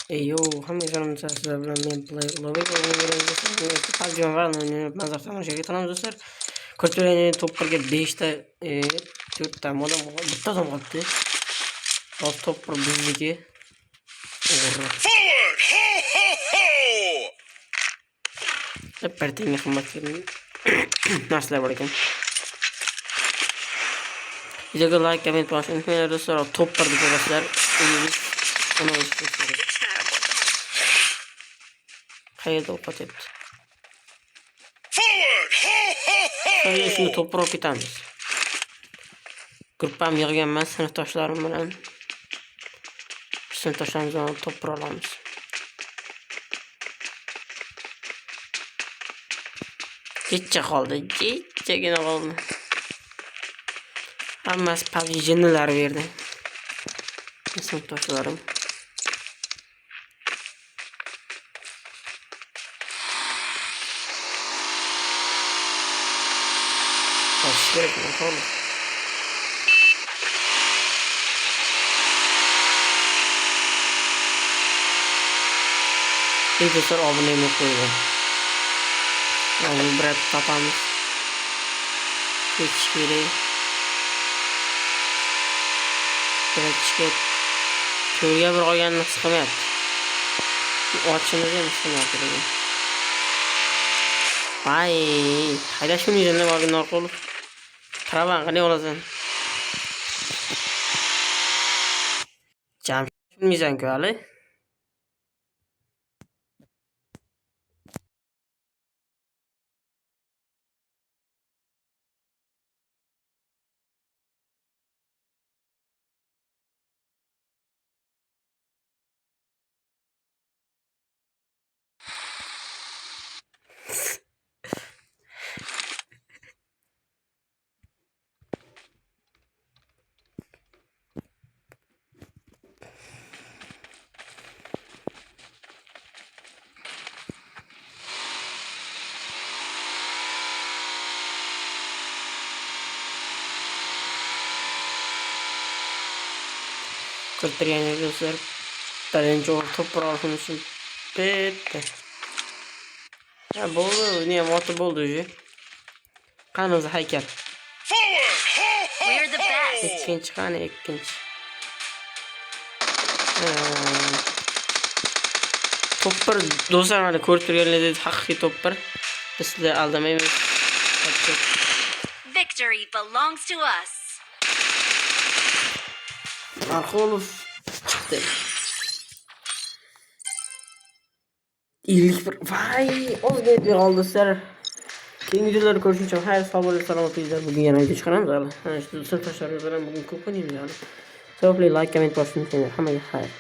Yo, hammaga sizlar bilan men Play Ulug'bek o'ynagan PUBG Mobile o'ynayapmiz. Mazza tomosha qilamiz do'stlar. Ko'rsatilgan top 1ga 5 ta 4 ta odam bor. Bitta odam qolibdi. Hozir top 1 bizniki. Forward! Ho ho ho! Partinga xizmat qiling. Narsalar bor ekan. Videoga like, comment bosing unutmanglar do'stlar. Top 1 deb ko'rasizlar. Uni o'zingizlar. Qayerda o'qatyapti? Forward! Ho ho ho! Endi shuni to'proq ketamiz. Gruppam yig'gan emas, sinfdoshlarim bilan. Sinfdoshlarimizdan to'proq olamiz. Kechcha qoldi, kechchagina qoldi. Hammasi PUBG jinnilar berdi. Sinfdoshlarim. Kerak bo'ldi. Do'stlar obuna bo'lib qo'ying. Mana brat topamiz. Ketish kerak. Ketishga ko'rga bir olganni his qilmayapti. Ochimiz ham his qilmayapti. Vay, hayda shuni yuzini borgan Norqulov. Travan qanday olasan? Jamshid mizan-ku hali. Ko'rtirgan do'stlar. Talencho to'proq olishim bitta. Ha bo'ldi, ne moto bo'ldi o'zi. Qani o'zi haykal. We're the best. Ikkinchi qani ikkinchi. Top 1 do'stlar mana ko'rib turganlaringizdek haqiqiy top 1. Biz sizlarni aldamaymiz. Victory belongs to us. Norqulov chiqdi. 51. Vay, ozgina qoldi do'stlar. Keyingi videolarda ko'rishguncha xayr, sog' bo'ling, salomat bo'linglar. Bugun yana video chiqaramiz hali. Ana shu sinfdoshlarim bilan bugun ko'p o'ynaymiz hali. Savobli like, comment bosishni unutmanglar. Hammaga xayr.